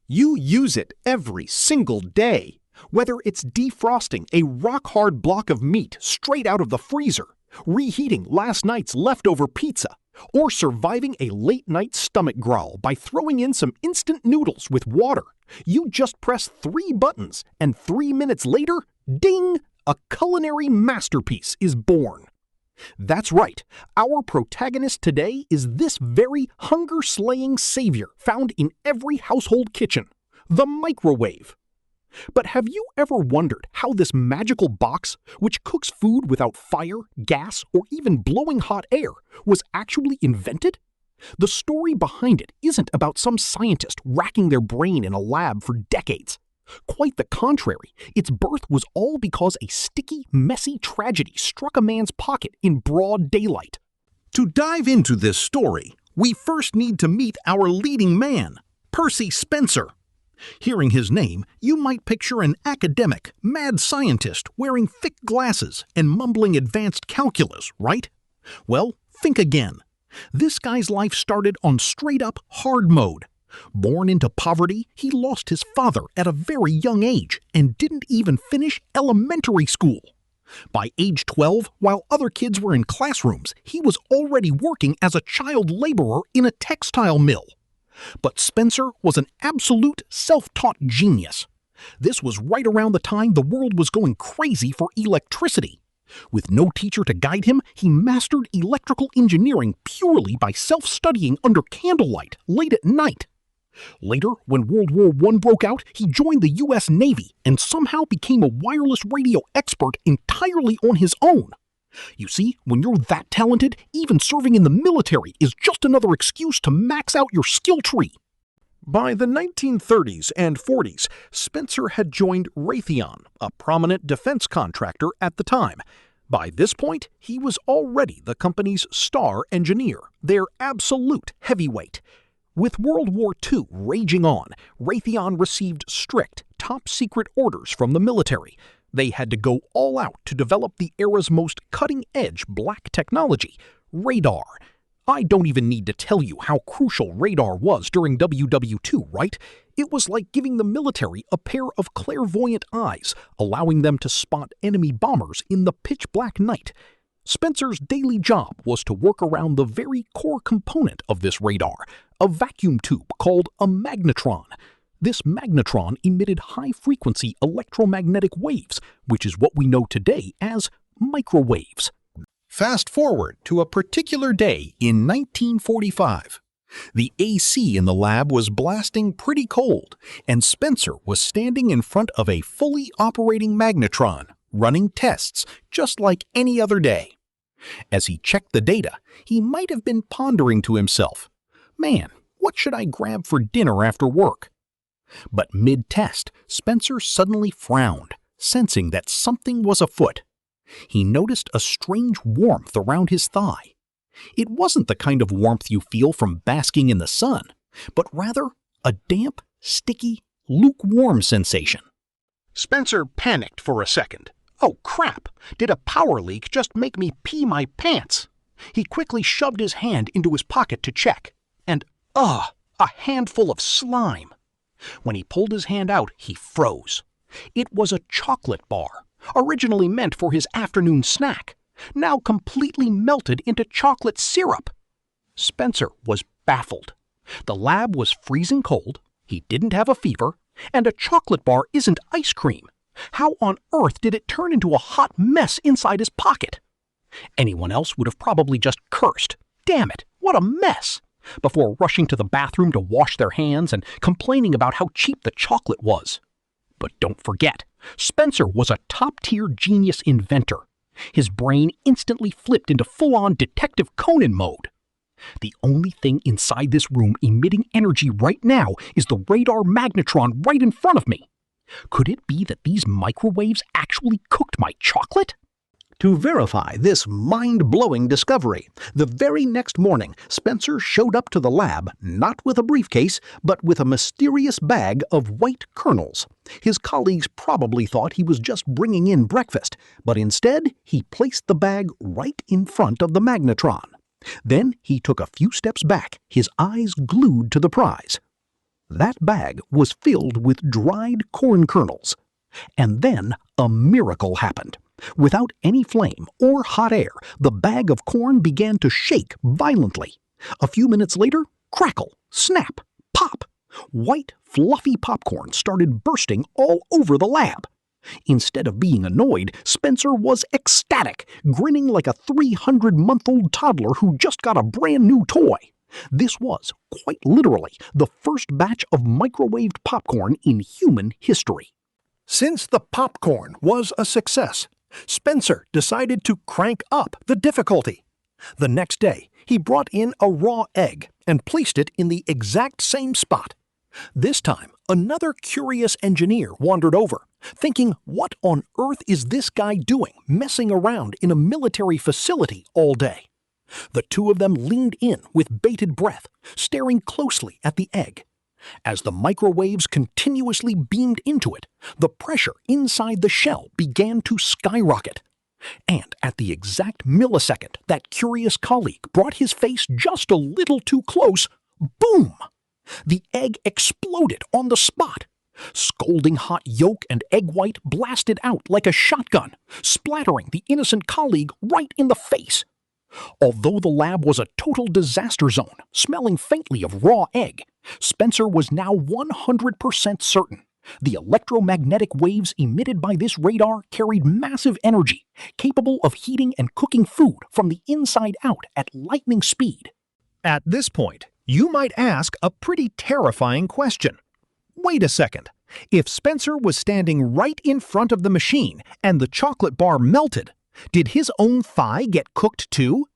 You use it every single day. Whether it's defrosting a rock-hard block of meat straight out of the freezer, reheating last night's leftover pizza, or surviving a late-night stomach growl by throwing in some instant noodles with water, you just press 3 buttons, and 3 minutes later, ding! A culinary masterpiece is born. That's right, our protagonist today is this very hunger-slaying savior found in every household kitchen, the microwave. But have you ever wondered how this magical box, which cooks food without fire, gas, or even blowing hot air, was actually invented? The story behind it isn't about some scientist racking their brain in a lab for decades. Quite the contrary, its birth was all because a sticky, messy tragedy struck a man's pocket in broad daylight. To dive into this story, we first need to meet our leading man, Percy Spencer. Hearing his name, you might picture an academic, mad scientist wearing thick glasses and mumbling advanced calculus, right? Well, think again. This guy's life started on straight-up hard mode. Born into poverty, he lost his father at a very young age and didn't even finish elementary school. By age 12, while other kids were in classrooms, he was already working as a child laborer in a textile mill. But Spencer was an absolute self-taught genius. This was right around the time the world was going crazy for electricity. With no teacher to guide him, he mastered electrical engineering purely by self-studying under candlelight late at night. Later, when World War I broke out, he joined the U.S. Navy and somehow became a wireless radio expert entirely on his own. You see, when you're that talented, even serving in the military is just another excuse to max out your skill tree. By the 1930s and 40s, Spencer had joined Raytheon, a prominent defense contractor at the time. By this point, he was already the company's star engineer, their absolute heavyweight. With World War II raging on, Raytheon received strict, top-secret orders from the military. They had to go all out to develop the era's most cutting-edge black technology, radar. I don't even need to tell you how crucial radar was during WW2, right? It was like giving the military a pair of clairvoyant eyes, allowing them to spot enemy bombers in the pitch-black night. Spencer's daily job was to work around the very core component of this radar, a vacuum tube called a magnetron. This magnetron emitted high-frequency electromagnetic waves, which is what we know today as microwaves. Fast forward to a particular day in 1945. The AC in the lab was blasting pretty cold, and Spencer was standing in front of a fully operating magnetron, running tests just like any other day. As he checked the data, he might have been pondering to himself, "Man, what should I grab for dinner after work?" But mid-test, Spencer suddenly frowned, sensing that something was afoot. He noticed a strange warmth around his thigh. It wasn't the kind of warmth you feel from basking in the sun, but rather a damp, sticky, lukewarm sensation. Spencer panicked for a second. Oh crap! Did a power leak just make me pee my pants? He quickly shoved his hand into his pocket to check, and a handful of slime. When he pulled his hand out, he froze. It was a chocolate bar, originally meant for his afternoon snack, now completely melted into chocolate syrup. Spencer was baffled. The lab was freezing cold, he didn't have a fever, and a chocolate bar isn't ice cream. How on earth did it turn into a hot mess inside his pocket? Anyone else would have probably just cursed, "Damn it, what a mess!" before rushing to the bathroom to wash their hands and complaining about how cheap the chocolate was. But don't forget, Spencer was a top-tier genius inventor. His brain instantly flipped into full-on Detective Conan mode. The only thing inside this room emitting energy right now is the radar magnetron right in front of me. Could it be that these microwaves actually cooked my chocolate? To verify this mind-blowing discovery, the very next morning, Spencer showed up to the lab not with a briefcase, but with a mysterious bag of white kernels. His colleagues probably thought he was just bringing in breakfast, but instead he placed the bag right in front of the magnetron. Then he took a few steps back, his eyes glued to the prize. That bag was filled with dried corn kernels. And then a miracle happened. Without any flame or hot air, the bag of corn began to shake violently. A few minutes later, crackle, snap, pop. White, fluffy popcorn started bursting all over the lab. Instead of being annoyed, Spencer was ecstatic, grinning like a 300-month-old toddler who just got a brand new toy. This was, quite literally, the first batch of microwaved popcorn in human history. Since the popcorn was a success, Spencer decided to crank up the difficulty. The next day, he brought in a raw egg and placed it in the exact same spot. This time, another curious engineer wandered over, thinking, what on earth is this guy doing messing around in a military facility all day? The two of them leaned in with bated breath, staring closely at the egg. As the microwaves continuously beamed into it, the pressure inside the shell began to skyrocket. And at the exact millisecond that curious colleague brought his face just a little too close, boom! The egg exploded on the spot. Scalding hot yolk and egg white blasted out like a shotgun, splattering the innocent colleague right in the face. Although the lab was a total disaster zone, smelling faintly of raw egg, Spencer was now 100% certain. The electromagnetic waves emitted by this radar carried massive energy, capable of heating and cooking food from the inside out at lightning speed. At this point, you might ask a pretty terrifying question. Wait a second. If Spencer was standing right in front of the machine and the chocolate bar melted, did his own thigh get cooked too?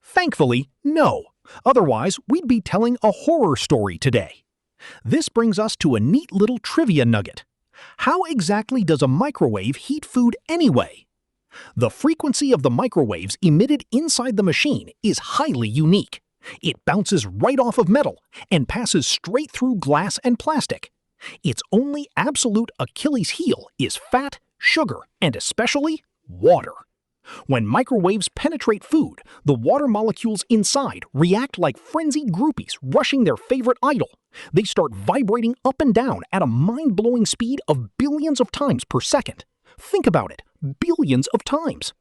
Thankfully, no. Otherwise, we'd be telling a horror story today. This brings us to a neat little trivia nugget. How exactly does a microwave heat food anyway? The frequency of the microwaves emitted inside the machine is highly unique. It bounces right off of metal and passes straight through glass and plastic. Its only absolute Achilles heel is fat, sugar, and especially water. When microwaves penetrate food, the water molecules inside react like frenzied groupies rushing their favorite idol. They start vibrating up and down at a mind-blowing speed of billions of times per second. Think about it, billions of times.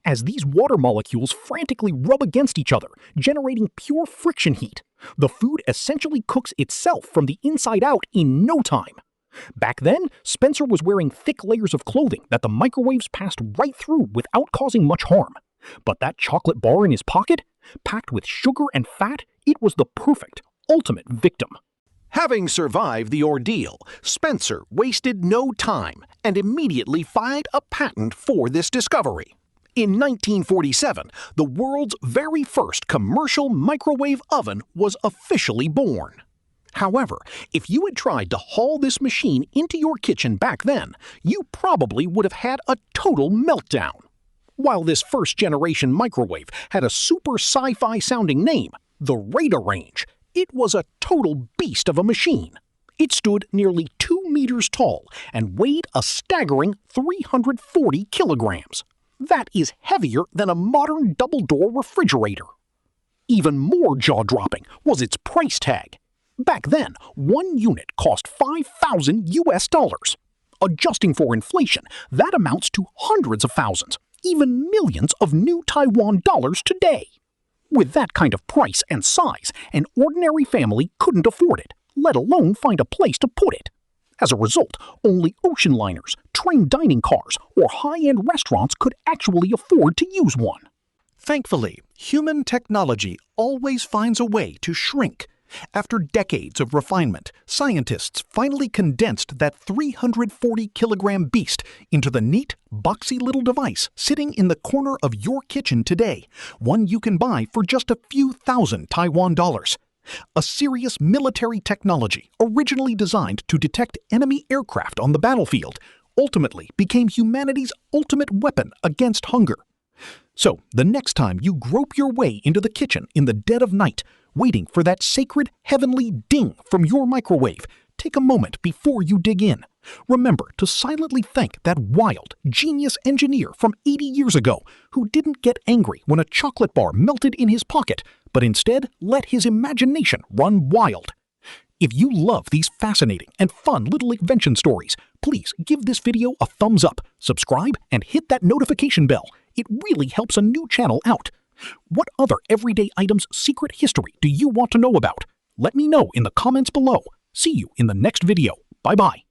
As these water molecules frantically rub against each other, generating pure friction heat, the food essentially cooks itself from the inside out in no time. Back then, Spencer was wearing thick layers of clothing that the microwaves passed right through without causing much harm. But that chocolate bar in his pocket, packed with sugar and fat, it was the perfect, ultimate victim. Having survived the ordeal, Spencer wasted no time and immediately filed a patent for this discovery. In 1947, the world's very first commercial microwave oven was officially born. However, if you had tried to haul this machine into your kitchen back then, you probably would have had a total meltdown. While this first-generation microwave had a super sci-fi sounding name, the Radarange, it was a total beast of a machine. It stood nearly 2 meters tall and weighed a staggering 340 kilograms. That is heavier than a modern double-door refrigerator. Even more jaw-dropping was its price tag. Back then, one unit cost $5,000. Adjusting for inflation, that amounts to hundreds of thousands, even millions of new Taiwan dollars today. With that kind of price and size, an ordinary family couldn't afford it, let alone find a place to put it. As a result, only ocean liners, train dining cars, or high-end restaurants could actually afford to use one. Thankfully, human technology always finds a way to shrink. After decades of refinement, scientists finally condensed that 340-kilogram beast into the neat, boxy little device sitting in the corner of your kitchen today, one you can buy for just a few thousand Taiwan dollars. A serious military technology originally designed to detect enemy aircraft on the battlefield ultimately became humanity's ultimate weapon against hunger. So, the next time you grope your way into the kitchen in the dead of night, waiting for that sacred heavenly ding from your microwave, take a moment before you dig in. Remember to silently thank that wild, genius engineer from 80 years ago who didn't get angry when a chocolate bar melted in his pocket, but instead let his imagination run wild. If you love these fascinating and fun little invention stories, please give this video a thumbs up, subscribe, and hit that notification bell. It really helps a new channel out. What other everyday items' secret history do you want to know about? Let me know in the comments below. See you in the next video. Bye-bye.